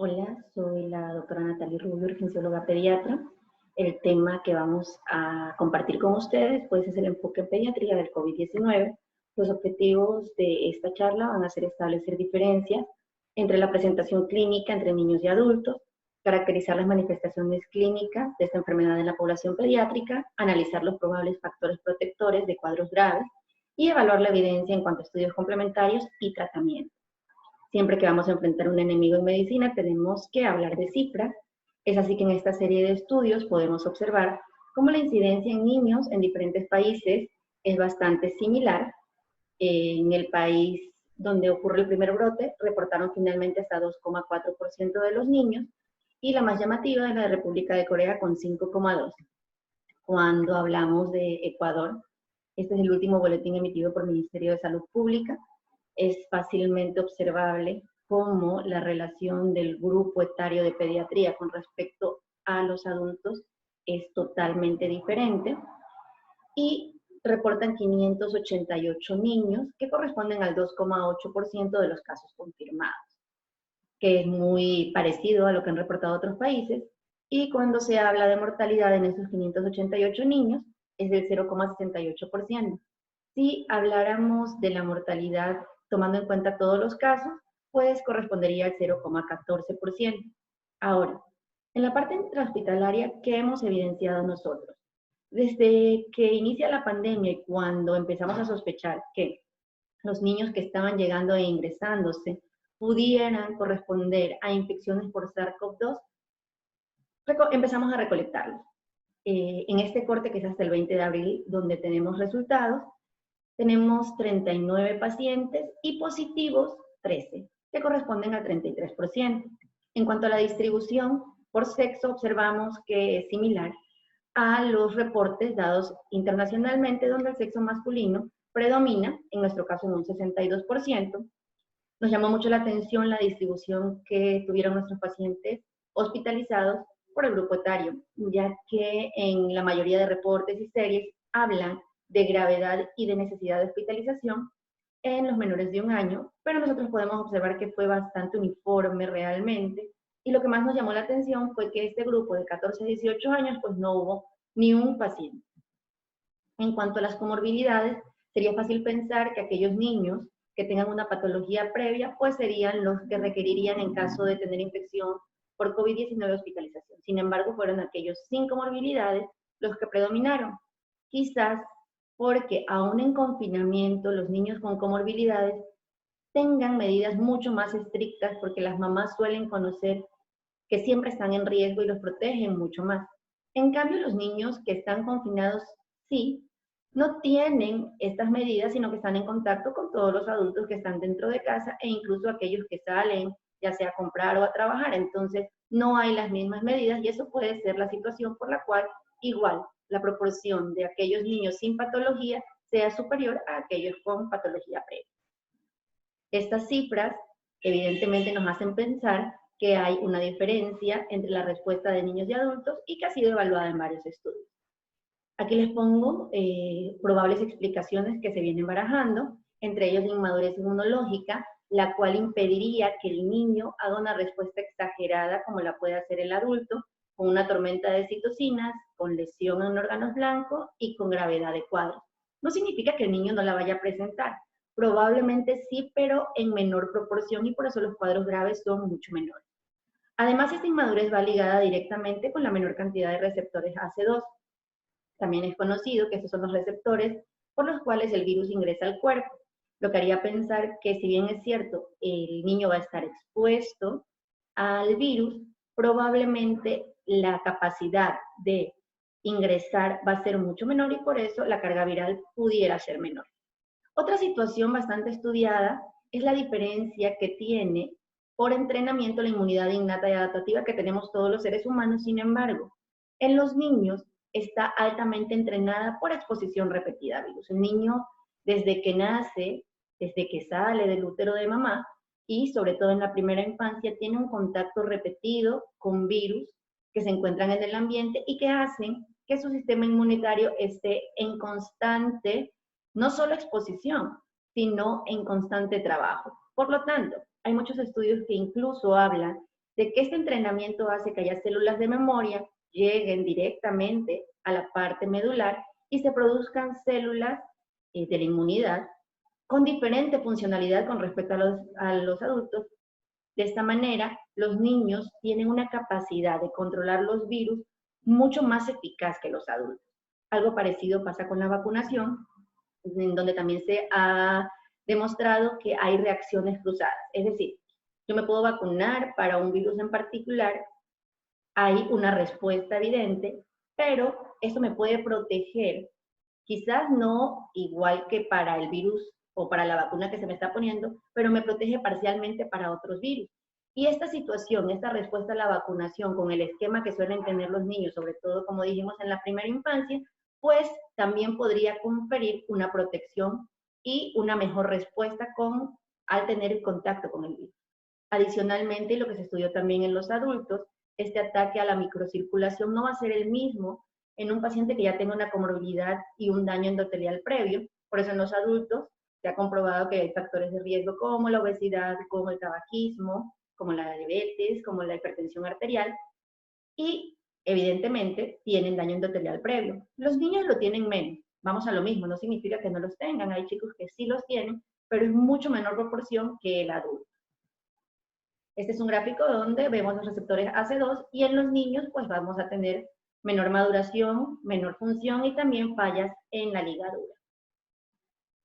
Hola, soy la doctora Natalie Rubio, urgencióloga pediatra. El tema que vamos a compartir con ustedes pues, es el enfoque en pediatría del COVID-19. Los objetivos de esta charla van a ser establecer diferencias entre la presentación clínica entre niños y adultos, caracterizar las manifestaciones clínicas de esta enfermedad en la población pediátrica, analizar los probables factores protectores de cuadros graves y evaluar la evidencia en cuanto a estudios complementarios y tratamiento. Siempre que vamos a enfrentar un enemigo en medicina, tenemos que hablar de cifras. Es así que en esta serie de estudios podemos observar cómo la incidencia en niños en diferentes países es bastante similar. En el país donde ocurre el primer brote, reportaron finalmente hasta 2,4% de los niños, y la más llamativa es la de República de Corea con 5,2%. Cuando hablamos de Ecuador, este es el último boletín emitido por el Ministerio de Salud Pública. Es fácilmente observable cómo la relación del grupo etario de pediatría con respecto a los adultos es totalmente diferente, y reportan 588 niños, que corresponden al 2,8% de los casos confirmados, que es muy parecido a lo que han reportado otros países. Y cuando se habla de mortalidad en esos 588 niños, es del 0,68%. Si habláramos de la mortalidad tomando en cuenta todos los casos, pues correspondería al 0,14%. Ahora, en la parte intrahospitalaria, ¿qué hemos evidenciado nosotros? Desde que inicia la pandemia y cuando empezamos a sospechar que los niños que estaban llegando e ingresándose pudieran corresponder a infecciones por SARS-CoV-2, empezamos a recolectarlos. En este corte, que es hasta el 20 de abril, donde tenemos resultados, tenemos 39 pacientes y positivos 13, que corresponden al 33%. En cuanto a la distribución por sexo, observamos que es similar a los reportes dados internacionalmente, donde el sexo masculino predomina, en nuestro caso en un 62%. Nos llamó mucho la atención la distribución que tuvieron nuestros pacientes hospitalizados por el grupo etario, ya que en la mayoría de reportes y series hablan de gravedad y de necesidad de hospitalización en los menores de 1 año, pero nosotros podemos observar que fue bastante uniforme realmente, y lo que más nos llamó la atención fue que este grupo de 14 a 18 años pues no hubo ni un paciente. En cuanto a las comorbilidades, sería fácil pensar que aquellos niños que tengan una patología previa pues serían los que requerirían, en caso de tener infección por COVID-19, hospitalización. Sin embargo, fueron aquellos sin comorbilidades los que predominaron. Quizás porque aún en confinamiento los niños con comorbilidades tengan medidas mucho más estrictas, porque las mamás suelen conocer que siempre están en riesgo y los protegen mucho más. En cambio, los niños que están confinados, sí, no tienen estas medidas, sino que están en contacto con todos los adultos que están dentro de casa, e incluso aquellos que salen, ya sea a comprar o a trabajar. Entonces, no hay las mismas medidas, y eso puede ser la situación por la cual igual la proporción de aquellos niños sin patología sea superior a aquellos con patología previa. Estas cifras evidentemente nos hacen pensar que hay una diferencia entre la respuesta de niños y adultos, y que ha sido evaluada en varios estudios. Aquí les pongo probables explicaciones que se vienen barajando, entre ellos la inmadurez inmunológica, la cual impediría que el niño haga una respuesta exagerada como la puede hacer el adulto, con una tormenta de citocinas, con lesión en órganos blancos y con gravedad de cuadros. No significa que el niño no la vaya a presentar, probablemente sí, pero en menor proporción, y por eso los cuadros graves son mucho menores. Además, esta inmadurez va ligada directamente con la menor cantidad de receptores AC2. También es conocido que estos son los receptores por los cuales el virus ingresa al cuerpo, lo que haría pensar que, si bien es cierto, el niño va a estar expuesto al virus, probablemente la capacidad de ingresar va a ser mucho menor, y por eso la carga viral pudiera ser menor. Otra situación bastante estudiada es la diferencia que tiene por entrenamiento la inmunidad innata y adaptativa que tenemos todos los seres humanos. Sin embargo, en los niños está altamente entrenada por exposición repetida a virus. El niño, desde que nace, desde que sale del útero de mamá, y sobre todo en la primera infancia, tiene un contacto repetido con virus que se encuentran en el ambiente y que hacen que su sistema inmunitario esté en constante, no solo exposición, sino en constante trabajo. Por lo tanto, hay muchos estudios que incluso hablan de que este entrenamiento hace que haya células de memoria lleguen directamente a la parte medular y se produzcan células de la inmunidad con diferente funcionalidad con respecto a los adultos. De esta manera, los niños tienen una capacidad de controlar los virus mucho más eficaz que los adultos. Algo parecido pasa con la vacunación, en donde también se ha demostrado que hay reacciones cruzadas. Es decir, yo me puedo vacunar para un virus en particular, hay una respuesta evidente, pero eso me puede proteger, quizás no igual que para el virus o para la vacuna que se me está poniendo, pero me protege parcialmente para otros virus. Y esta situación, esta respuesta a la vacunación con el esquema que suelen tener los niños, sobre todo como dijimos en la primera infancia, pues también podría conferir una protección y una mejor respuesta al tener contacto con el virus. Adicionalmente, lo que se estudió también en los adultos, este ataque a la microcirculación no va a ser el mismo en un paciente que ya tenga una comorbilidad y un daño endotelial previo. Por eso en los adultos se ha comprobado que hay factores de riesgo como la obesidad, como el tabaquismo, como la diabetes, como la hipertensión arterial, y evidentemente tienen daño endotelial previo. Los niños lo tienen menos, vamos a lo mismo, no significa que no los tengan, hay chicos que sí los tienen, pero es mucho menor proporción que el adulto. Este es un gráfico donde vemos los receptores AC2 y en los niños pues vamos a tener menor maduración, menor función y también fallas en la ligadura.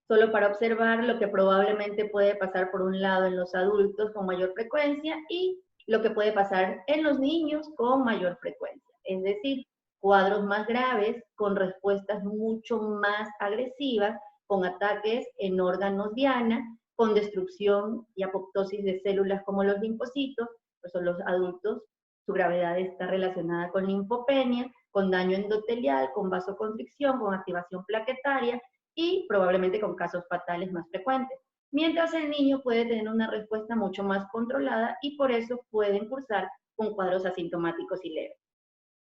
Solo para observar lo que probablemente puede pasar por un lado en los adultos con mayor frecuencia y lo que puede pasar en los niños con mayor frecuencia. Es decir, cuadros más graves con respuestas mucho más agresivas, con ataques en órganos diana, con destrucción y apoptosis de células como los linfocitos, pues son los adultos, su gravedad está relacionada con linfopenia, con daño endotelial, con vasoconstricción, con activación plaquetaria y probablemente con casos fatales más frecuentes. Mientras el niño puede tener una respuesta mucho más controlada y por eso pueden cursar con cuadros asintomáticos y leves.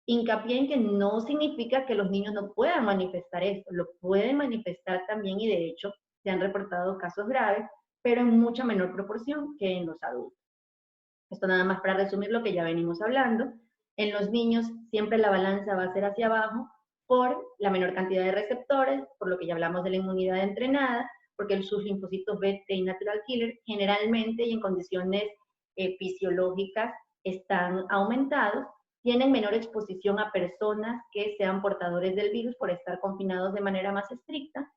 Hincapié en que no significa que los niños no puedan manifestar esto, lo pueden manifestar también y de hecho se han reportado casos graves, pero en mucha menor proporción que en los adultos. Esto nada más para resumir lo que ya venimos hablando. En los niños siempre la balanza va a ser hacia abajo por la menor cantidad de receptores, por lo que ya hablamos de la inmunidad entrenada, porque sus linfocitos B, T y natural killer generalmente y en condiciones fisiológicas están aumentados, tienen menor exposición a personas que sean portadores del virus por estar confinados de manera más estricta,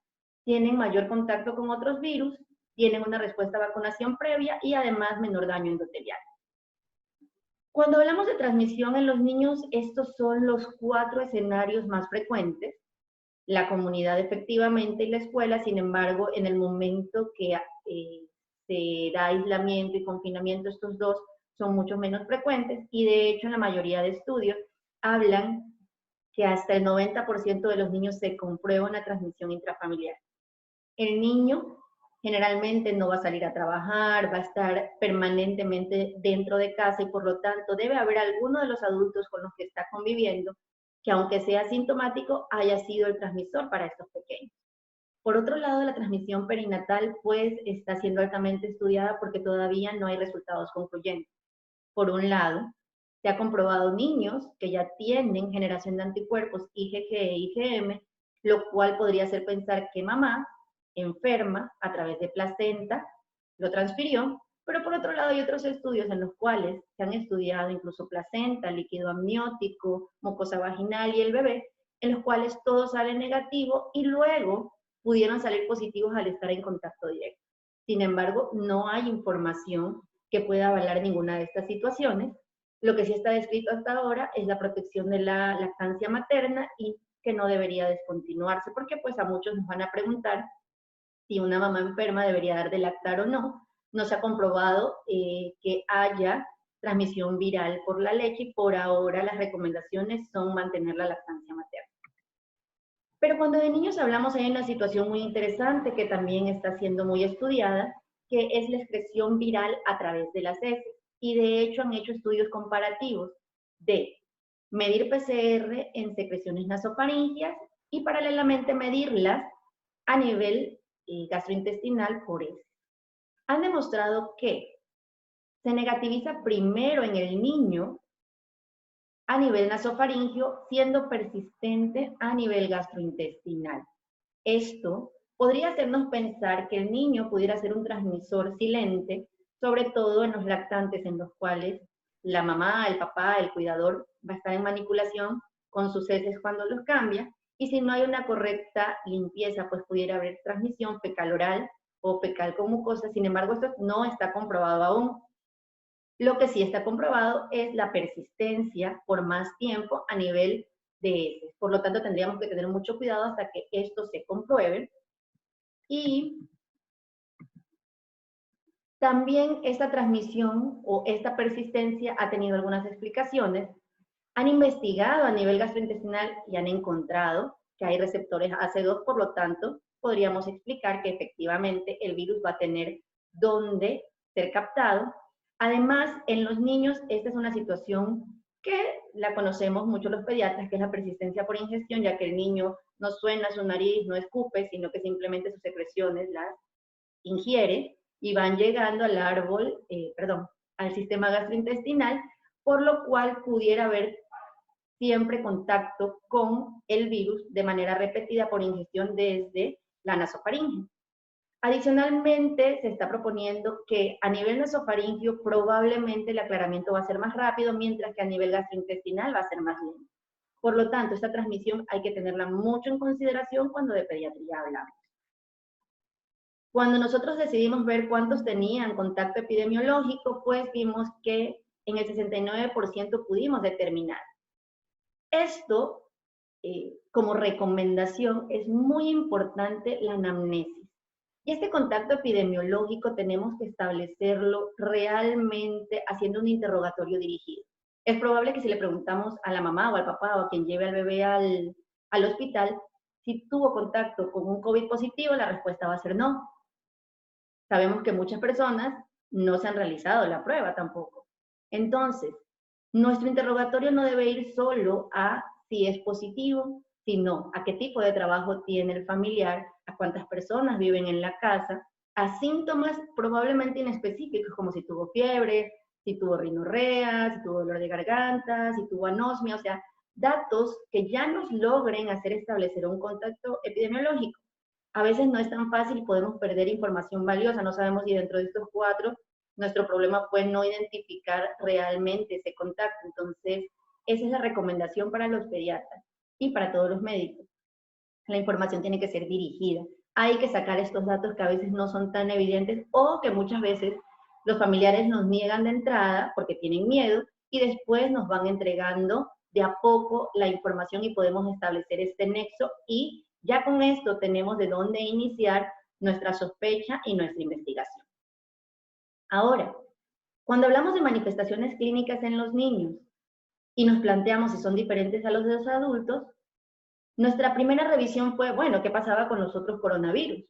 tienen mayor contacto con otros virus, tienen una respuesta a vacunación previa y además menor daño endotelial. Cuando hablamos de transmisión en los niños, estos son los 4 escenarios más frecuentes. La comunidad efectivamente y la escuela, sin embargo, en el momento que se da aislamiento y confinamiento, estos dos son mucho menos frecuentes y de hecho en la mayoría de estudios hablan que hasta el 90% de los niños se comprueba una transmisión intrafamiliar. El niño generalmente no va a salir a trabajar, va a estar permanentemente dentro de casa y por lo tanto debe haber alguno de los adultos con los que está conviviendo que aunque sea asintomático haya sido el transmisor para estos pequeños. Por otro lado, la transmisión perinatal pues está siendo altamente estudiada porque todavía no hay resultados concluyentes. Por un lado, se ha comprobado niños que ya tienen generación de anticuerpos IgG e IgM, lo cual podría hacer pensar que mamá enferma a través de placenta lo transfirió, pero por otro lado hay otros estudios en los cuales se han estudiado incluso placenta, líquido amniótico, mucosa vaginal y el bebé, en los cuales todo sale negativo y luego pudieron salir positivos al estar en contacto directo. Sin embargo, no hay información que pueda avalar ninguna de estas situaciones. Lo que sí está descrito hasta ahora es la protección de la lactancia materna y que no debería descontinuarse, porque pues a muchos nos van a preguntar si una mamá enferma debería dar de lactar o no. No se ha comprobado que haya transmisión viral por la leche y por ahora las recomendaciones son mantener la lactancia materna. Pero cuando de niños hablamos hay una situación muy interesante que también está siendo muy estudiada, que es la excreción viral a través de las heces. Y de hecho han hecho estudios comparativos de medir PCR en secreciones nasofaringeas y paralelamente medirlas a nivel gastrointestinal por heces. Han demostrado que se negativiza primero en el niño a nivel nasofaringeo, siendo persistente a nivel gastrointestinal. Esto podría hacernos pensar que el niño pudiera ser un transmisor silente, sobre todo en los lactantes en los cuales la mamá, el papá, el cuidador va a estar en manipulación con sus heces cuando los cambia, y si no hay una correcta limpieza, pues pudiera haber transmisión fecal-oral o fecal con mucosa. Sin embargo, esto no está comprobado aún. Lo que sí está comprobado es la persistencia por más tiempo a nivel de heces. Por lo tanto, tendríamos que tener mucho cuidado hasta que esto se compruebe. Y también esta transmisión o esta persistencia ha tenido algunas explicaciones. Han investigado a nivel gastrointestinal y han encontrado que hay receptores AC2, por lo tanto, podríamos explicar que efectivamente el virus va a tener dónde ser captado. Además, en los niños, esta es una situación que la conocemos mucho los pediatras, que es la persistencia por ingestión, ya que el niño no suena su nariz, no escupe, sino que simplemente sus secreciones las ingiere y van llegando al árbol, al sistema gastrointestinal, por lo cual pudiera haber siempre contacto con el virus de manera repetida por ingestión desde la nasofaringe. Adicionalmente, se está proponiendo que a nivel nasofaringeo probablemente el aclaramiento va a ser más rápido, mientras que a nivel gastrointestinal va a ser más lento. Por lo tanto, esta transmisión hay que tenerla mucho en consideración cuando de pediatría hablamos. Cuando nosotros decidimos ver cuántos tenían contacto epidemiológico, pues vimos que en el 69% pudimos determinar. Esto, como recomendación, es muy importante la anamnesis. Y este contacto epidemiológico tenemos que establecerlo realmente haciendo un interrogatorio dirigido. Es probable que si le preguntamos a la mamá o al papá o a quien lleve al bebé al hospital si tuvo contacto con un COVID positivo, la respuesta va a ser no. Sabemos que muchas personas no se han realizado la prueba tampoco. Entonces, nuestro interrogatorio no debe ir solo a si es positivo, sino a qué tipo de trabajo tiene el familiar, a cuántas personas viven en la casa, a síntomas probablemente inespecíficos, como si tuvo fiebre, si tuvo rinorrea, si tuvo dolor de garganta, si tuvo anosmia, o sea, datos que ya nos logren hacer establecer un contacto epidemiológico. A veces no es tan fácil y podemos perder información valiosa, no sabemos si dentro de estos 4 nuestro problema fue no identificar realmente ese contacto. Entonces, esa es la recomendación para los pediatras y para todos los médicos. La información tiene que ser dirigida. Hay que sacar estos datos que a veces no son tan evidentes o que muchas veces los familiares nos niegan de entrada porque tienen miedo y después nos van entregando de a poco la información y podemos establecer este nexo y ya con esto tenemos de dónde iniciar nuestra sospecha y nuestra investigación. Ahora, cuando hablamos de manifestaciones clínicas en los niños y nos planteamos si son diferentes a los de los adultos, nuestra primera revisión fue, bueno, ¿qué pasaba con los otros coronavirus?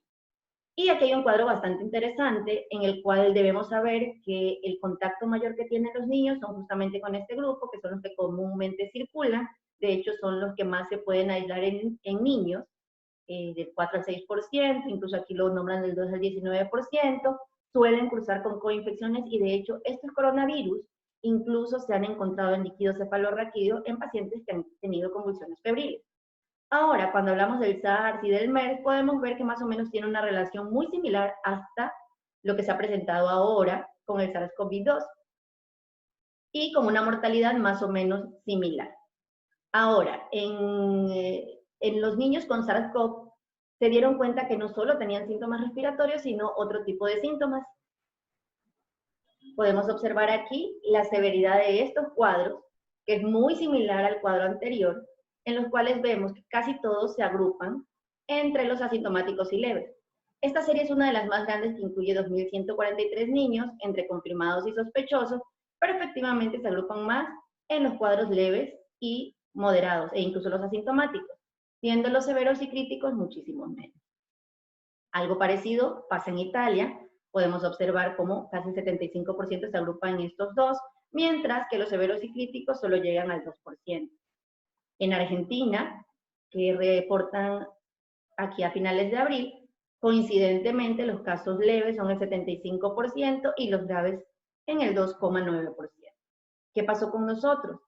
Y aquí hay un cuadro bastante interesante en el cual debemos saber que el contacto mayor que tienen los niños son justamente con este grupo, que son los que comúnmente circulan. De hecho, son los que más se pueden aislar en niños, del 4 al 6%, incluso aquí lo nombran del 2 al 19%, suelen cruzar con coinfecciones y de hecho estos coronavirus incluso se han encontrado en líquido cefalorraquídeo en pacientes que han tenido convulsiones febriles. Ahora, cuando hablamos del SARS y del MERS, podemos ver que más o menos tiene una relación muy similar hasta lo que se ha presentado ahora con el SARS-CoV-2 y con una mortalidad más o menos similar. Ahora, en los niños con SARS-CoV se dieron cuenta que no solo tenían síntomas respiratorios, sino otro tipo de síntomas. Podemos observar aquí la severidad de estos cuadros, que es muy similar al cuadro anterior, en los cuales vemos que casi todos se agrupan entre los asintomáticos y leves. Esta serie es una de las más grandes que incluye 2.143 niños entre confirmados y sospechosos, pero efectivamente se agrupan más en los cuadros leves y moderados e incluso los asintomáticos, siendo los severos y críticos muchísimo menos. Algo parecido pasa en Italia. Podemos observar cómo casi el 75% se agrupa en estos dos, mientras que los severos y críticos solo llegan al 2%. En Argentina, que reportan aquí a finales de abril, coincidentemente los casos leves son el 75% y los graves en el 2,9%. ¿Qué pasó con nosotros?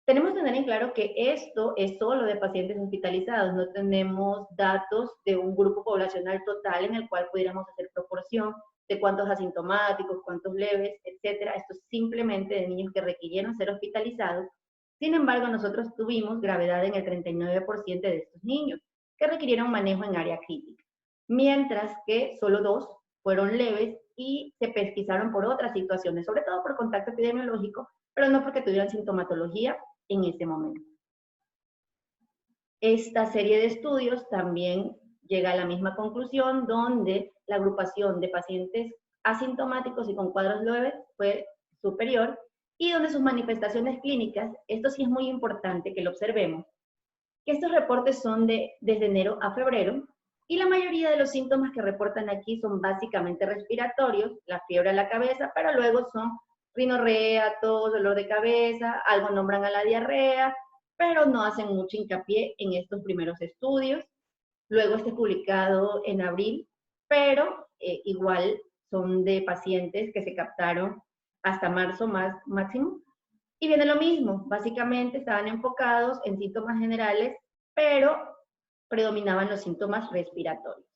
Tenemos que tener en claro que esto es solo de pacientes hospitalizados, no tenemos datos de un grupo poblacional total en el cual pudiéramos hacer proporción de cuántos asintomáticos, cuántos leves, etcétera. Esto es simplemente de niños que requirieron ser hospitalizados. Sin embargo, nosotros tuvimos gravedad en el 39% de estos niños que requirieron manejo en área crítica, mientras que solo 2 fueron leves y se pesquisaron por otras situaciones, sobre todo por contacto epidemiológico, pero no porque tuvieran sintomatología en ese momento. Esta serie de estudios también llega a la misma conclusión, donde la agrupación de pacientes asintomáticos y con cuadros leves fue superior, y donde sus manifestaciones clínicas, esto sí es muy importante que lo observemos, que estos reportes son desde enero a febrero, y la mayoría de los síntomas que reportan aquí son básicamente respiratorios, la fiebre a la cabeza, pero luego son rinorrea, tos, dolor de cabeza, algo nombran a la diarrea, pero no hacen mucho hincapié en estos primeros estudios. Luego este publicado en abril, pero igual son de pacientes que se captaron hasta marzo máximo. Y viene lo mismo, básicamente estaban enfocados en síntomas generales, pero predominaban los síntomas respiratorios.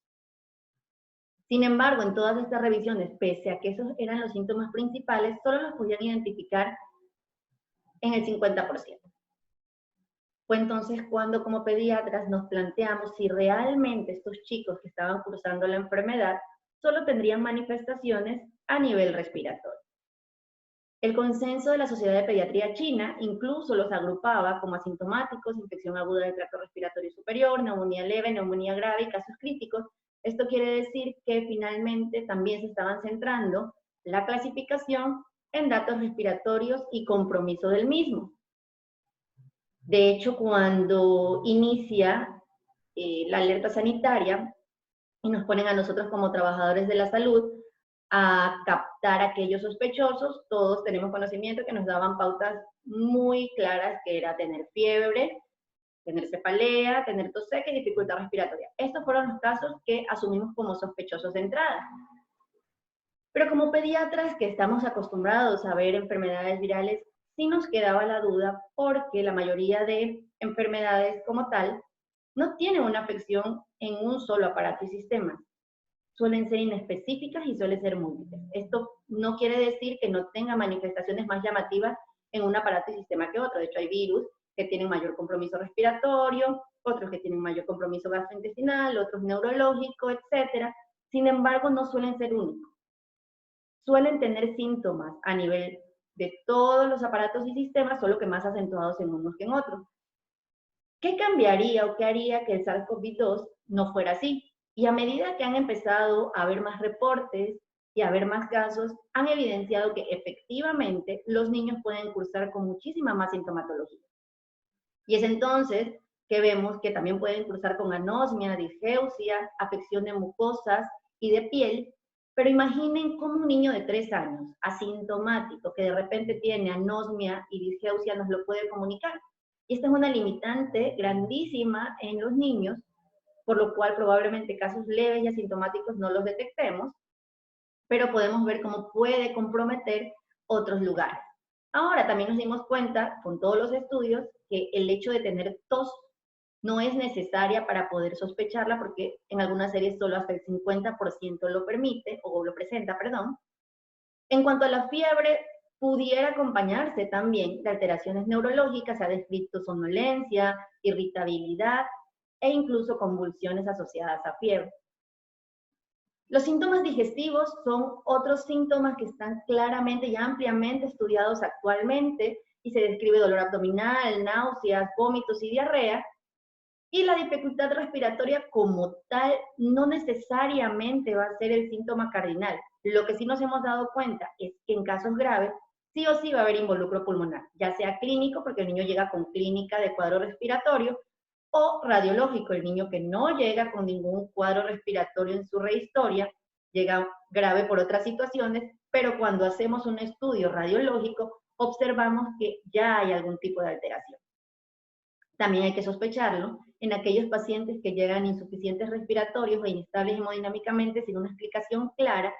Sin embargo, en todas estas revisiones, pese a que esos eran los síntomas principales, solo los podían identificar en el 50%. Fue entonces cuando como pediatras nos planteamos si realmente estos chicos que estaban cursando la enfermedad solo tendrían manifestaciones a nivel respiratorio. El consenso de la Sociedad de Pediatría China incluso los agrupaba como asintomáticos, infección aguda del tracto respiratorio superior, neumonía leve, neumonía grave y casos críticos. Esto quiere decir que finalmente también se estaban centrando la clasificación en datos respiratorios y compromiso del mismo. De hecho, cuando inicia la alerta sanitaria y nos ponen a nosotros como trabajadores de la salud a captar a aquellos sospechosos, todos tenemos conocimiento que nos daban pautas muy claras, que era tener fiebre, tener cefalea, tener tos seca y dificultad respiratoria. Estos fueron los casos que asumimos como sospechosos de entrada. Pero como pediatras que estamos acostumbrados a ver enfermedades virales, sí nos quedaba la duda porque la mayoría de enfermedades como tal no tienen una afección en un solo aparato y sistema. Suelen ser inespecíficas y suelen ser múltiples. Esto no quiere decir que no tenga manifestaciones más llamativas en un aparato y sistema que otro. De hecho, hay virus que tienen mayor compromiso respiratorio, otros que tienen mayor compromiso gastrointestinal, otros neurológico, etc. Sin embargo, no suelen ser únicos. Suelen tener síntomas a nivel de todos los aparatos y sistemas, solo que más acentuados en unos que en otros. ¿Qué cambiaría o qué haría que el SARS-CoV-2 no fuera así? Y a medida que han empezado a haber más reportes y a haber más casos, han evidenciado que efectivamente los niños pueden cursar con muchísima más sintomatología. Y es entonces que vemos que también pueden cursar con anosmia, disgeusia, afección de mucosas y de piel. Pero imaginen cómo un niño de 3 años, asintomático, que de repente tiene anosmia y disgeusia, nos lo puede comunicar. Y esta es una limitante grandísima en los niños, por lo cual probablemente casos leves y asintomáticos no los detectemos, pero podemos ver cómo puede comprometer otros lugares. Ahora también nos dimos cuenta, con todos los estudios, que el hecho de tener tos no es necesaria para poder sospecharla, porque en algunas series solo hasta el 50% lo permite, o lo presenta, perdón. En cuanto a la fiebre, pudiera acompañarse también de alteraciones neurológicas, se ha descrito somnolencia, irritabilidad e incluso convulsiones asociadas a fiebre. Los síntomas digestivos son otros síntomas que están claramente y ampliamente estudiados actualmente y se describe dolor abdominal, náuseas, vómitos y diarrea. Y la dificultad respiratoria como tal no necesariamente va a ser el síntoma cardinal. Lo que sí nos hemos dado cuenta es que en casos graves sí o sí va a haber involucro pulmonar, ya sea clínico, porque el niño llega con clínica de cuadro respiratorio, o radiológico, el niño que no llega con ningún cuadro respiratorio en su rehistoria, llega grave por otras situaciones, pero cuando hacemos un estudio radiológico, observamos que ya hay algún tipo de alteración. También hay que sospecharlo en aquellos pacientes que llegan insuficientes respiratorios o inestables hemodinámicamente sin una explicación clara,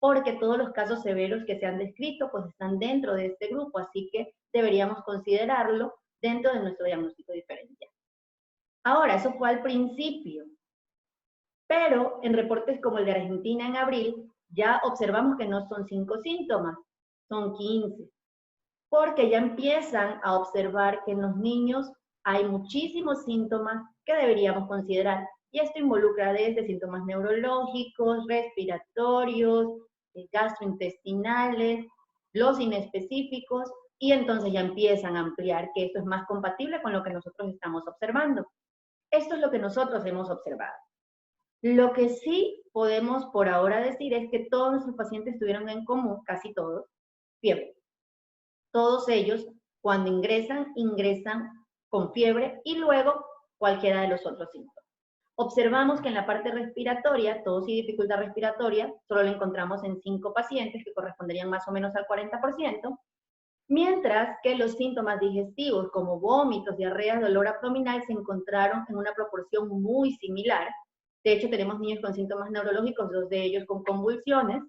porque todos los casos severos que se han descrito pues están dentro de este grupo, así que deberíamos considerarlo dentro de nuestro diagnóstico diferencial. Ahora, eso fue al principio, pero en reportes como el de Argentina en abril, ya observamos que no son 5 síntomas, son 15, porque ya empiezan a observar que en los niños hay muchísimos síntomas que deberíamos considerar. Y esto involucra desde síntomas neurológicos, respiratorios, gastrointestinales, los inespecíficos, y entonces ya empiezan a ampliar que esto es más compatible con lo que nosotros estamos observando. Esto es lo que nosotros hemos observado. Lo que sí podemos por ahora decir es que todos nuestros pacientes tuvieron en común, casi todos, fiebre. Todos ellos, cuando ingresan con fiebre y luego cualquiera de los otros síntomas. Observamos que en la parte respiratoria, tos y dificultad respiratoria, solo lo encontramos en 5 pacientes, que corresponderían más o menos al 40%, mientras que los síntomas digestivos, como vómitos, diarrea, dolor abdominal, se encontraron en una proporción muy similar. De hecho, tenemos niños con síntomas neurológicos, 2 de ellos con convulsiones,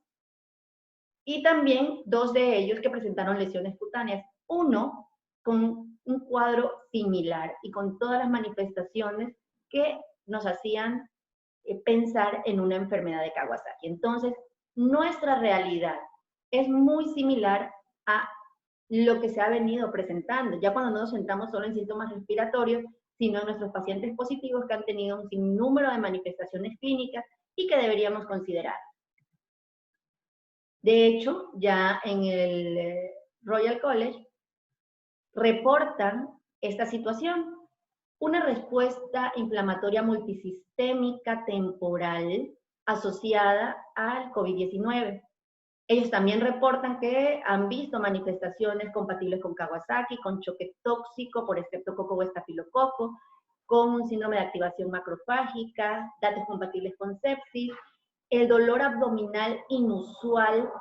y también 2 de ellos que presentaron lesiones cutáneas, uno con un cuadro similar y con todas las manifestaciones que nos hacían pensar en una enfermedad de Kawasaki. Entonces, nuestra realidad es muy similar a lo que se ha venido presentando, ya cuando no nos centramos solo en síntomas respiratorios, sino en nuestros pacientes positivos que han tenido un sinnúmero de manifestaciones clínicas y que deberíamos considerar. De hecho, ya en el Royal College reportan esta situación, una respuesta inflamatoria multisistémica temporal asociada al COVID-19. Ellos también reportan que han visto manifestaciones compatibles con Kawasaki, con choque tóxico por estreptococo o estafilococo, con un síndrome de activación macrofágica, datos compatibles con sepsis, el dolor abdominal inusual,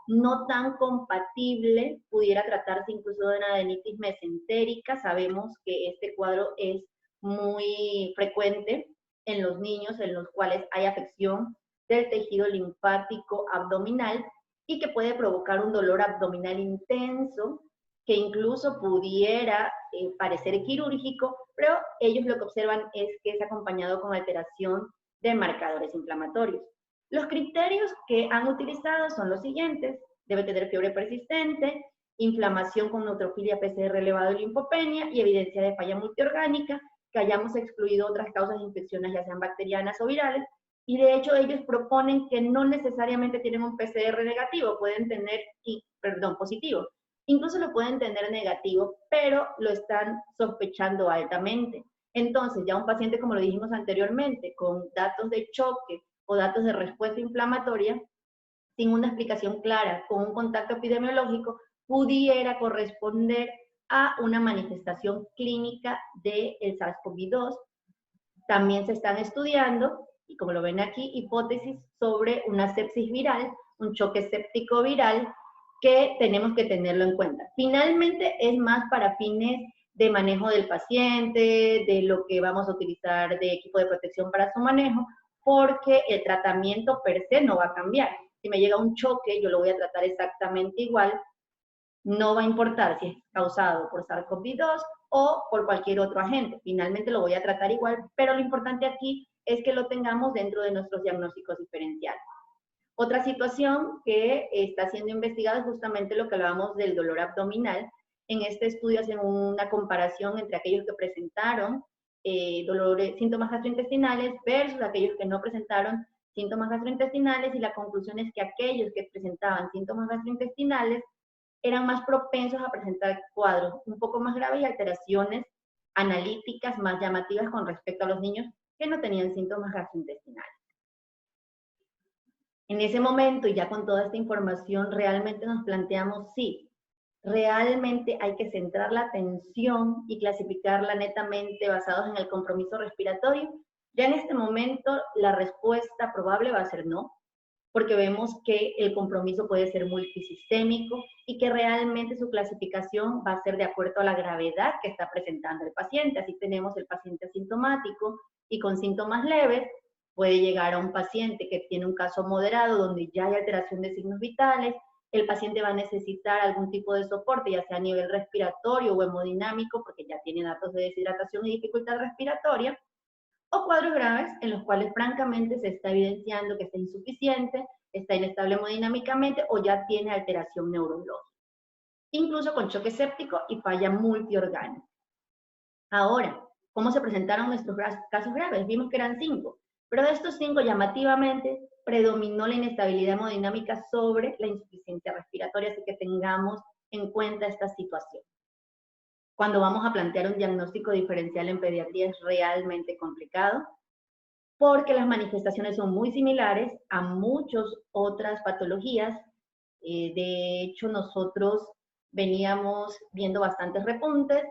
no tan compatible, pudiera tratarse incluso de una adenitis mesentérica. Sabemos que este cuadro es muy frecuente en los niños en los cuales hay afección del tejido linfático abdominal y que puede provocar un dolor abdominal intenso que incluso pudiera parecer quirúrgico, pero ellos lo que observan es que es acompañado con alteración de marcadores inflamatorios. Los criterios que han utilizado son los siguientes: debe tener fiebre persistente, inflamación con neutrofilia PCR elevado y linfopenia y evidencia de falla multiorgánica, que hayamos excluido otras causas de infecciones, ya sean bacterianas o virales, y de hecho ellos proponen que no necesariamente tienen un PCR negativo, pueden tener, positivo, incluso lo pueden tener negativo, pero lo están sospechando altamente. Entonces, ya un paciente, como lo dijimos anteriormente, con datos de choque o datos de respuesta inflamatoria, sin una explicación clara, con un contacto epidemiológico, pudiera corresponder a una manifestación clínica del SARS-CoV-2. También se están estudiando, y como lo ven aquí, hipótesis sobre una sepsis viral, un choque séptico viral, que tenemos que tenerlo en cuenta. Finalmente, es más para fines de manejo del paciente, de lo que vamos a utilizar de equipo de protección para su manejo, porque el tratamiento per se no va a cambiar. Si me llega un choque, yo lo voy a tratar exactamente igual. No va a importar si es causado por SARS-CoV-2 o por cualquier otro agente. Finalmente lo voy a tratar igual, pero lo importante aquí es que lo tengamos dentro de nuestros diagnósticos diferenciales. Otra situación que está siendo investigada es justamente lo que hablábamos del dolor abdominal. En este estudio hacen una comparación entre aquellos que presentaron síntomas gastrointestinales versus aquellos que no presentaron síntomas gastrointestinales, y la conclusión es que aquellos que presentaban síntomas gastrointestinales eran más propensos a presentar cuadros un poco más graves y alteraciones analíticas más llamativas con respecto a los niños que no tenían síntomas gastrointestinales. En ese momento, y ya con toda esta información, realmente nos planteamos, sí, realmente hay que centrar la atención y clasificarla netamente basados en el compromiso respiratorio. Ya en este momento la respuesta probable va a ser no, porque vemos que el compromiso puede ser multisistémico y que realmente su clasificación va a ser de acuerdo a la gravedad que está presentando el paciente. Así tenemos el paciente asintomático y con síntomas leves, puede llegar a un paciente que tiene un caso moderado donde ya hay alteración de signos vitales, el paciente va a necesitar algún tipo de soporte, ya sea a nivel respiratorio o hemodinámico, porque ya tiene datos de deshidratación y dificultad respiratoria, o cuadros graves en los cuales francamente se está evidenciando que está insuficiente, está inestable hemodinámicamente o ya tiene alteración neurológica, incluso con choque séptico y falla multiorgánica. Ahora, ¿cómo se presentaron nuestros casos graves? Vimos que eran 5, pero de estos 5 llamativamente predominó la inestabilidad hemodinámica sobre la insuficiencia respiratoria, así que tengamos en cuenta esta situación. Cuando vamos a plantear un diagnóstico diferencial en pediatría es realmente complicado, porque las manifestaciones son muy similares a muchas otras patologías. De hecho, nosotros veníamos viendo bastantes repuntes.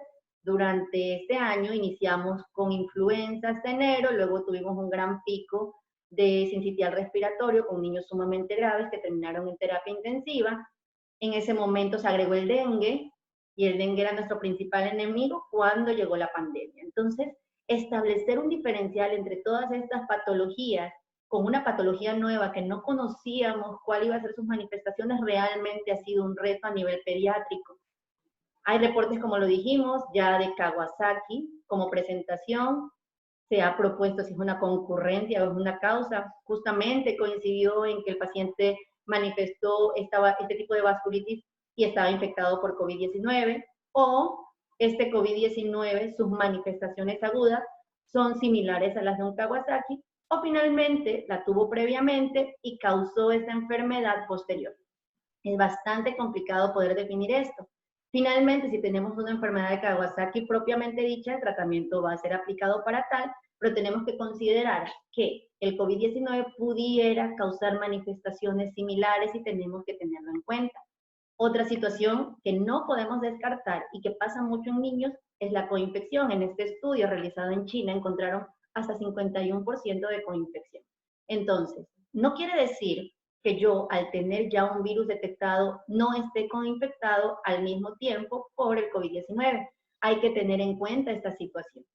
Durante este año iniciamos con influenza hasta enero, luego tuvimos un gran pico de sincitial respiratorio con niños sumamente graves que terminaron en terapia intensiva. En ese momento se agregó el dengue, y el dengue era nuestro principal enemigo cuando llegó la pandemia. Entonces, establecer un diferencial entre todas estas patologías con una patología nueva que no conocíamos cuál iba a ser sus manifestaciones, realmente ha sido un reto a nivel pediátrico. Hay reportes, como lo dijimos, ya de Kawasaki como presentación. Se ha propuesto si es una concurrencia o es una causa. Justamente coincidió en que el paciente manifestó este tipo de vasculitis y estaba infectado por COVID-19, o este COVID-19, sus manifestaciones agudas son similares a las de un Kawasaki, o finalmente la tuvo previamente y causó esa enfermedad posterior. Es bastante complicado poder definir esto. Finalmente, si tenemos una enfermedad de Kawasaki propiamente dicha, el tratamiento va a ser aplicado para tal, pero tenemos que considerar que el COVID-19 pudiera causar manifestaciones similares y tenemos que tenerlo en cuenta. Otra situación que no podemos descartar y que pasa mucho en niños es la coinfección. En este estudio realizado en China encontraron hasta 51% de coinfección. Entonces, no quiere decir que yo, al tener ya un virus detectado, no esté coinfectado al mismo tiempo por el COVID-19. Hay que tener en cuenta esta situación.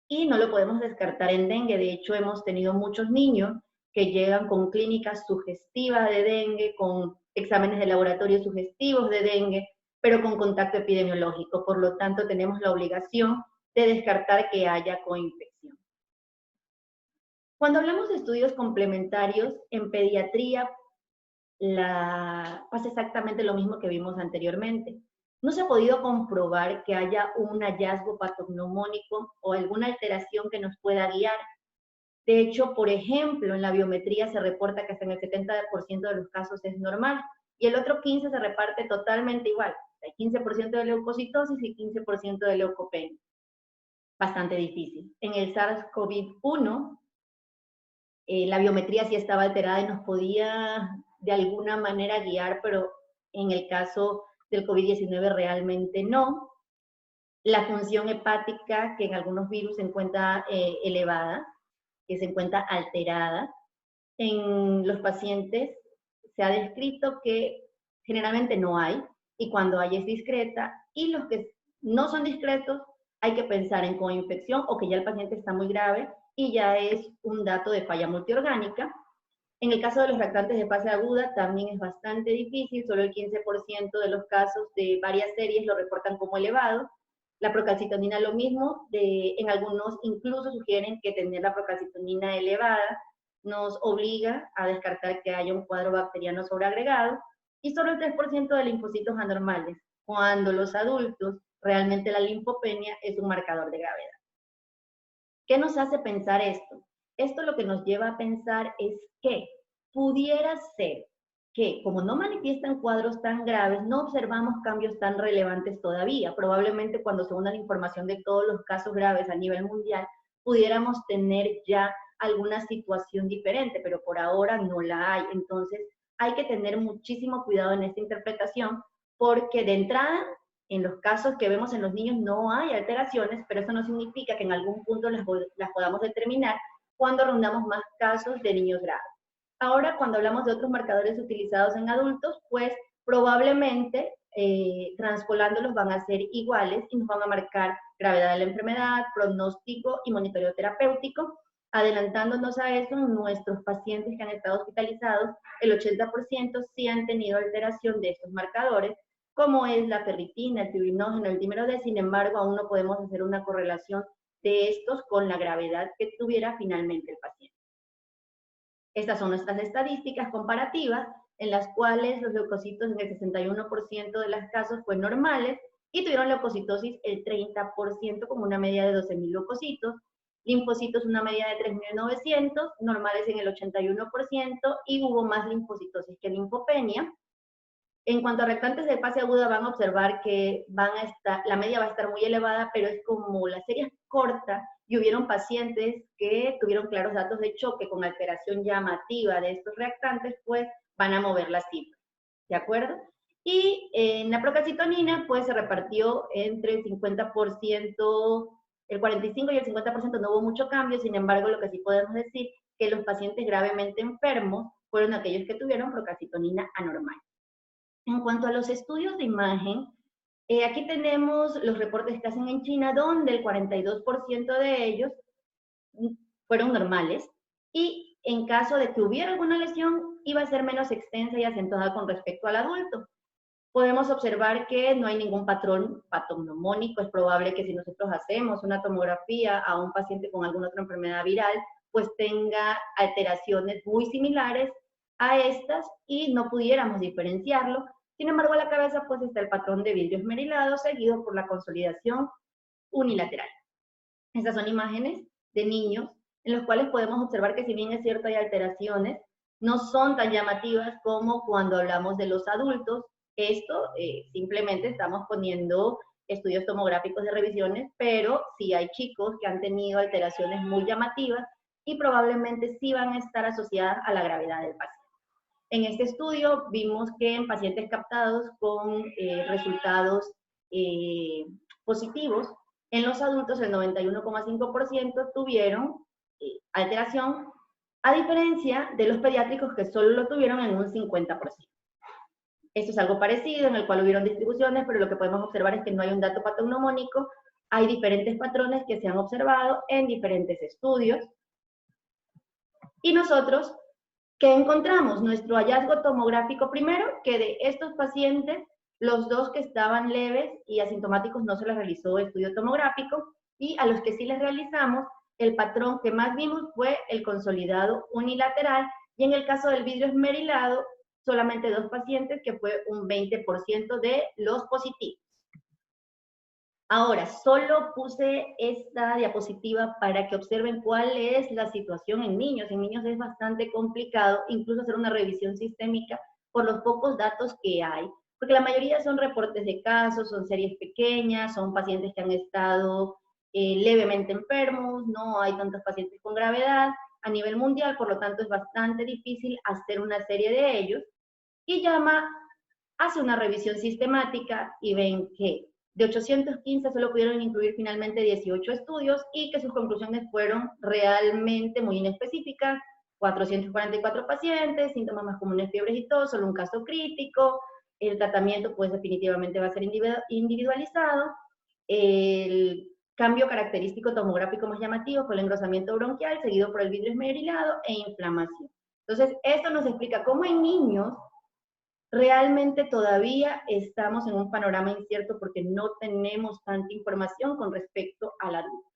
Y no lo podemos descartar en dengue. De hecho, hemos tenido muchos niños que llegan con clínicas sugestivas de dengue, con exámenes de laboratorio sugestivos de dengue, pero con contacto epidemiológico. Por lo tanto, tenemos la obligación de descartar que haya coinfección. Cuando hablamos de estudios complementarios, en pediatría pasa exactamente lo mismo que vimos anteriormente. No se ha podido comprobar que haya un hallazgo patognomónico o alguna alteración que nos pueda guiar. De hecho, por ejemplo, en la biometría se reporta que hasta en el 70% de los casos es normal y el otro 15% se reparte totalmente igual. Hay 15% de leucocitosis y 15% de leucopenia. Bastante difícil. En el SARS-CoV-1, la biometría sí estaba alterada y nos podía de alguna manera guiar, pero en el caso del COVID-19 realmente no. La función hepática, que en algunos virus se encuentra elevada, que se encuentra alterada. En los pacientes se ha descrito que generalmente no hay, y cuando hay es discreta, y los que no son discretos hay que pensar en coinfección o que ya el paciente está muy grave y ya es un dato de falla multiorgánica. En el caso de los lactantes de fase aguda también es bastante difícil, solo el 15% de los casos de varias series lo reportan como elevado. La procalcitonina lo mismo, en algunos incluso sugieren que tener la procalcitonina elevada nos obliga a descartar que haya un cuadro bacteriano sobreagregado, y solo el 3% de linfocitos anormales, cuando los adultos realmente la linfopenia es un marcador de gravedad. ¿Qué nos hace pensar esto? Esto lo que nos lleva a pensar es que pudiera ser que, como no manifiestan cuadros tan graves, no observamos cambios tan relevantes todavía. Probablemente cuando se una la información de todos los casos graves a nivel mundial, pudiéramos tener ya alguna situación diferente, pero por ahora no la hay. Entonces, hay que tener muchísimo cuidado en esta interpretación, porque de entrada, en los casos que vemos en los niños no hay alteraciones, pero eso no significa que en algún punto las podamos determinar cuando rondamos más casos de niños graves. Ahora, cuando hablamos de otros marcadores utilizados en adultos, pues probablemente transpolándolos van a ser iguales y nos van a marcar gravedad de la enfermedad, pronóstico y monitoreo terapéutico. Adelantándonos a eso, nuestros pacientes que han estado hospitalizados, el 80% sí han tenido alteración de estos marcadores, como es la ferritina, el fibrinógeno, el dímero D. Sin embargo, aún no podemos hacer una correlación de estos con la gravedad que tuviera finalmente el paciente. Estas son nuestras estadísticas comparativas, en las cuales los leucocitos en el 61% de los casos fueron normales y tuvieron leucocitosis el 30%, como una media de 12.000 leucocitos, linfocitos una media de 3.900, normales en el 81%, y hubo más linfocitosis que linfopenia. En cuanto a reactantes de fase aguda, van a observar que la media va a estar muy elevada, pero es como la serie es corta y hubieron pacientes que tuvieron claros datos de choque con alteración llamativa de estos reactantes, pues van a mover las cifras, ¿de acuerdo? Y en la procalcitonina, pues se repartió entre el 50%, el 45% y el 50%, no hubo mucho cambio. Sin embargo, lo que sí podemos decir que los pacientes gravemente enfermos fueron aquellos que tuvieron procalcitonina anormal. En cuanto a los estudios de imagen, aquí tenemos los reportes que hacen en China, donde el 42% de ellos fueron normales, y en caso de que hubiera alguna lesión, iba a ser menos extensa y acentuada con respecto al adulto. Podemos observar que no hay ningún patrón patognomónico. Es probable que si nosotros hacemos una tomografía a un paciente con alguna otra enfermedad viral, pues tenga alteraciones muy similares a estas y no pudiéramos diferenciarlo. Sin embargo, a la cabeza pues está el patrón de vidrio esmerilado, seguido por la consolidación unilateral. Estas son imágenes de niños en los cuales podemos observar que, si bien es cierto hay alteraciones, no son tan llamativas como cuando hablamos de los adultos. Esto simplemente estamos poniendo estudios tomográficos de revisiones, pero sí hay chicos que han tenido alteraciones muy llamativas y probablemente sí van a estar asociadas a la gravedad del paciente. En este estudio vimos que en pacientes captados con resultados positivos, en los adultos el 91,5% tuvieron alteración, a diferencia de los pediátricos que solo lo tuvieron en un 50%. Esto es algo parecido, en el cual hubieron distribuciones, pero lo que podemos observar es que no hay un dato patognomónico. Hay diferentes patrones que se han observado en diferentes estudios. Y nosotros, ¿qué encontramos? Nuestro hallazgo tomográfico primero, que de estos pacientes, los dos que estaban leves y asintomáticos no se les realizó estudio tomográfico, y a los que sí les realizamos, el patrón que más vimos fue el consolidado unilateral, y en el caso del vidrio esmerilado, solamente 2 pacientes, que fue un 20% de los positivos. Ahora, solo puse esta diapositiva para que observen cuál es la situación en niños. En niños es bastante complicado incluso hacer una revisión sistémica por los pocos datos que hay, porque la mayoría son reportes de casos, son series pequeñas, son pacientes que han estado levemente enfermos, no hay tantos pacientes con gravedad a nivel mundial, por lo tanto es bastante difícil hacer una serie de ellos. Y hace una revisión sistemática y ven que de 815 solo pudieron incluir finalmente 18 estudios, y que sus conclusiones fueron realmente muy inespecíficas. 444 pacientes, síntomas más comunes, fiebres y tos, solo un caso crítico. El tratamiento pues definitivamente va a ser individualizado. El cambio característico tomográfico más llamativo fue el engrosamiento bronquial, seguido por el vidrio esmerilado e inflamación. Entonces, esto nos explica cómo en niños realmente todavía estamos en un panorama incierto, porque no tenemos tanta información con respecto al adulto.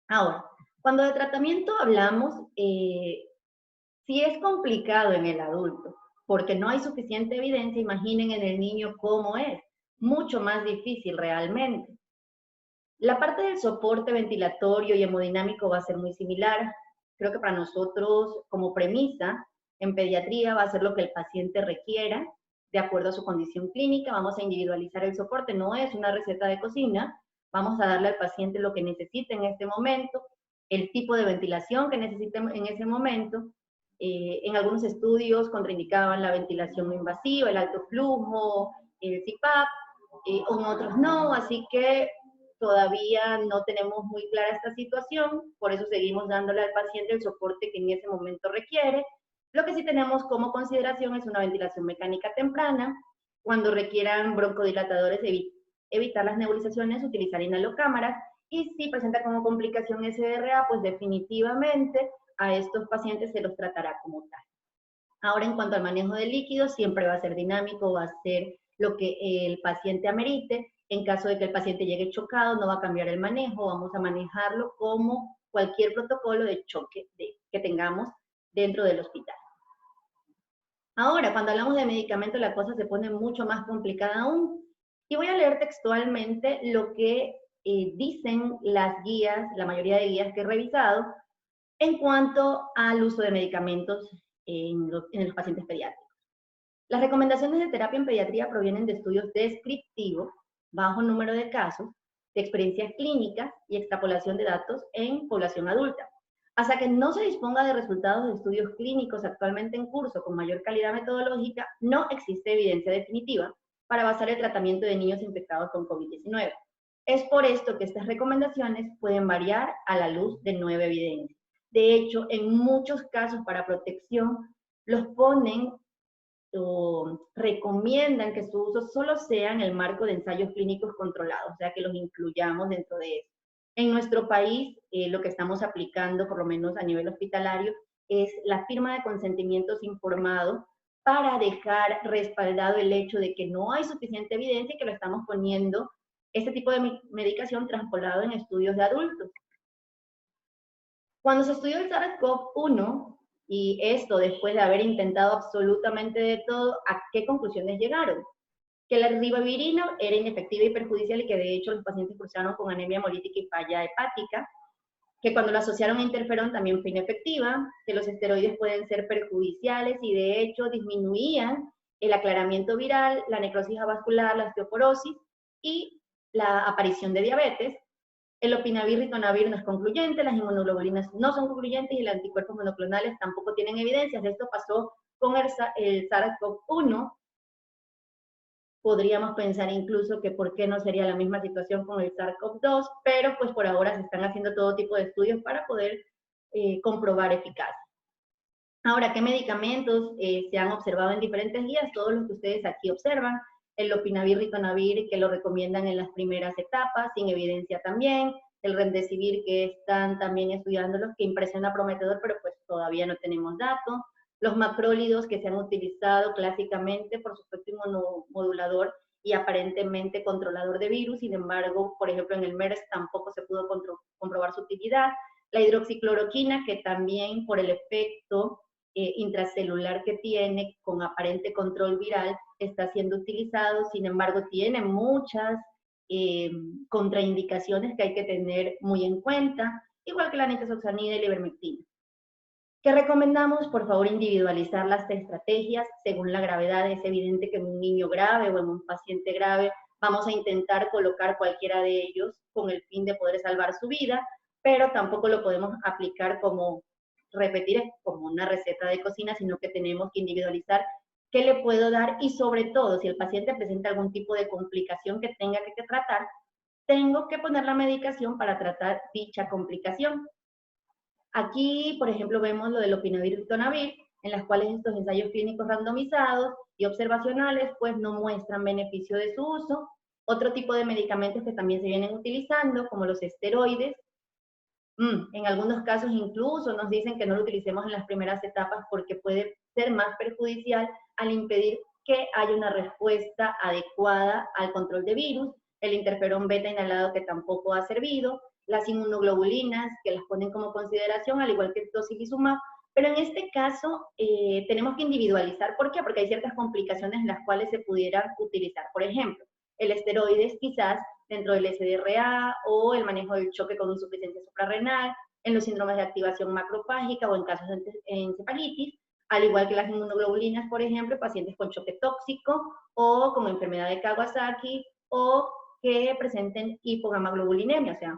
Ahora, cuando de tratamiento hablamos, sí es complicado en el adulto, porque no hay suficiente evidencia. Imaginen en el niño cómo es, mucho más difícil realmente. La parte del soporte ventilatorio y hemodinámico va a ser muy similar. Creo que para nosotros, como premisa, en pediatría va a ser lo que el paciente requiera, de acuerdo a su condición clínica. Vamos a individualizar el soporte, no es una receta de cocina. Vamos a darle al paciente lo que necesite en este momento, el tipo de ventilación que necesite en ese momento. En algunos estudios contraindicaban la ventilación no invasiva, el alto flujo, el CPAP, en otros no, así que todavía no tenemos muy clara esta situación, por eso seguimos dándole al paciente el soporte que en ese momento requiere. Lo que sí tenemos como consideración es una ventilación mecánica temprana. Cuando requieran broncodilatadores, evitar las nebulizaciones, utilizar inhalocámaras, y si presenta como complicación SDRA, pues definitivamente a estos pacientes se los tratará como tal. Ahora, en cuanto al manejo de líquidos, siempre va a ser dinámico, va a ser lo que el paciente amerite. En caso de que el paciente llegue chocado, no va a cambiar el manejo, vamos a manejarlo como cualquier protocolo de choque que tengamos dentro del hospital. Ahora, cuando hablamos de medicamentos, la cosa se pone mucho más complicada aún. Y voy a leer textualmente lo que dicen las guías, la mayoría de guías que he revisado, en cuanto al uso de medicamentos en los pacientes pediátricos. Las recomendaciones de terapia en pediatría provienen de estudios descriptivos, bajo número de casos, de experiencias clínicas y extrapolación de datos en población adulta. Hasta que no se disponga de resultados de estudios clínicos actualmente en curso con mayor calidad metodológica, no existe evidencia definitiva para basar el tratamiento de niños infectados con COVID-19. Es por esto que estas recomendaciones pueden variar a la luz de nueva evidencia. De hecho, en muchos casos para protección, los ponen o recomiendan que su uso solo sea en el marco de ensayos clínicos controlados, o sea, que los incluyamos dentro de eso. En nuestro país, lo que estamos aplicando, por lo menos a nivel hospitalario, es la firma de consentimientos informados para dejar respaldado el hecho de que no hay suficiente evidencia y que lo estamos poniendo, este tipo de medicación traspolado en estudios de adultos. Cuando se estudió el SARS-CoV-1, y esto después de haber intentado absolutamente de todo, ¿a qué conclusiones llegaron? Que la ribavirina era inefectiva y perjudicial y que de hecho los pacientes cursaron con anemia hemolítica y falla hepática, que cuando lo asociaron a interferón también fue inefectiva, que los esteroides pueden ser perjudiciales y de hecho disminuían el aclaramiento viral, la necrosis avascular, la osteoporosis y la aparición de diabetes. El opinavir ritonavir no es concluyente, las inmunoglobulinas no son concluyentes y los anticuerpos monoclonales tampoco tienen evidencias. Esto pasó con el SARS-CoV-1. Podríamos pensar incluso que por qué no sería la misma situación con el SARS-CoV-2, pero pues por ahora se están haciendo todo tipo de estudios para poder comprobar eficacia. Ahora, ¿qué medicamentos se han observado en diferentes guías? Todos los que ustedes aquí observan, el lopinavir, ritonavir, que lo recomiendan en las primeras etapas, sin evidencia también, el remdesivir, que están también estudiándolos, que impresiona prometedor, pero pues todavía no tenemos datos, los macrólidos que se han utilizado clásicamente por su efecto inmunomodulador y aparentemente controlador de virus, sin embargo, por ejemplo, en el MERS tampoco se pudo comprobar su utilidad, la hidroxicloroquina, que también por el efecto intracelular que tiene con aparente control viral está siendo utilizado, sin embargo tiene muchas contraindicaciones que hay que tener muy en cuenta, igual que la nitazoxanida y la ivermectina. ¿Qué recomendamos? Por favor, individualizar las estrategias según la gravedad. Es evidente que en un niño grave o en un paciente grave vamos a intentar colocar cualquiera de ellos con el fin de poder salvar su vida, pero tampoco lo podemos aplicar como repetir como una receta de cocina, sino que tenemos que individualizar qué le puedo dar y sobre todo si el paciente presenta algún tipo de complicación que tenga que tratar, tengo que poner la medicación para tratar dicha complicación. Aquí, por ejemplo, vemos lo del opinavir y ritonavir, en las cuales estos ensayos clínicos randomizados y observacionales pues no muestran beneficio de su uso. Otro tipo de medicamentos que también se vienen utilizando, como los esteroides, en algunos casos incluso nos dicen que no lo utilicemos en las primeras etapas porque puede ser más perjudicial al impedir que haya una respuesta adecuada al control de virus, el interferón beta inhalado que tampoco ha servido, las inmunoglobulinas que las ponen como consideración, al igual que el tocilizumab, pero en este caso tenemos que individualizar. ¿Por qué? Porque hay ciertas complicaciones en las cuales se pudieran utilizar. Por ejemplo, el esteroides quizás dentro del SDRA o el manejo del choque con insuficiencia suprarrenal, en los síndromes de activación macrofágica o en casos de encefalitis, al igual que las inmunoglobulinas, por ejemplo, pacientes con choque tóxico o con enfermedad de Kawasaki o que presenten hipogamaglobulinemia, o sea,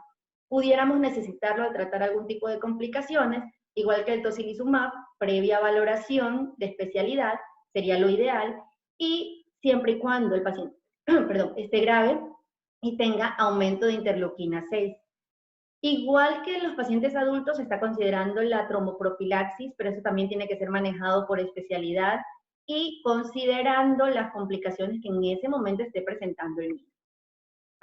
pudiéramos necesitarlo de tratar algún tipo de complicaciones, igual que el tocilizumab, previa valoración de especialidad, sería lo ideal, y siempre y cuando el paciente perdón, esté grave y tenga aumento de interleuquina 6. Igual que en los pacientes adultos se está considerando la tromboprofilaxis, pero eso también tiene que ser manejado por especialidad y considerando las complicaciones que en ese momento esté presentando el niño.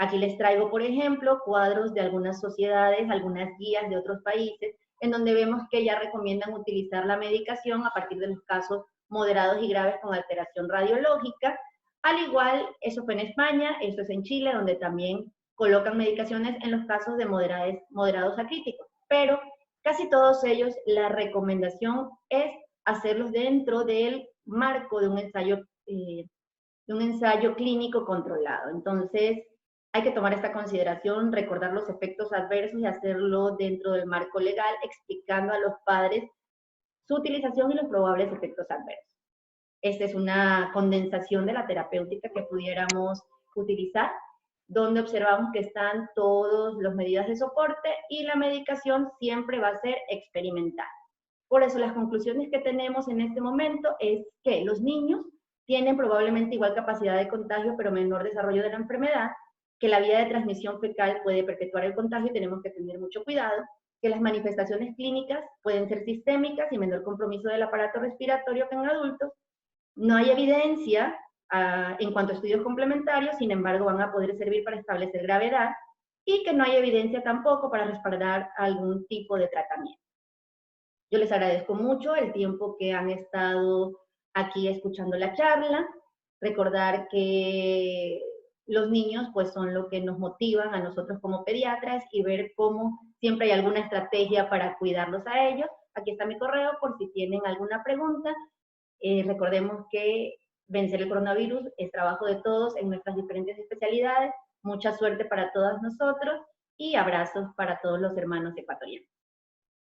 Aquí les traigo, por ejemplo, cuadros de algunas sociedades, algunas guías de otros países, en donde vemos que ya recomiendan utilizar la medicación a partir de los casos moderados y graves con alteración radiológica. Al igual, eso fue en España, eso es en Chile, donde también colocan medicaciones en los casos de moderados a críticos. Pero casi todos ellos, la recomendación es hacerlos dentro del marco de un ensayo clínico controlado. Entonces, hay que tomar esta consideración, recordar los efectos adversos y hacerlo dentro del marco legal, explicando a los padres su utilización y los probables efectos adversos. Esta es una condensación de la terapéutica que pudiéramos utilizar, donde observamos que están todas las medidas de soporte y la medicación siempre va a ser experimental. Por eso las conclusiones que tenemos en este momento es que los niños tienen probablemente igual capacidad de contagio, pero menor desarrollo de la enfermedad, que la vía de transmisión fecal puede perpetuar el contagio y tenemos que tener mucho cuidado, que las manifestaciones clínicas pueden ser sistémicas y menor compromiso del aparato respiratorio que en adultos. No hay evidencia en cuanto a estudios complementarios, sin embargo van a poder servir para establecer gravedad, y que no hay evidencia tampoco para respaldar algún tipo de tratamiento. Yo les agradezco mucho el tiempo que han estado aquí escuchando la charla. Recordar que los niños pues son lo que nos motivan a nosotros como pediatras, y ver cómo siempre hay alguna estrategia para cuidarlos a ellos. Aquí está mi correo por si tienen alguna pregunta. Recordemos que vencer el coronavirus es trabajo de todos en nuestras diferentes especialidades. Mucha suerte para todos nosotros y abrazos para todos los hermanos ecuatorianos.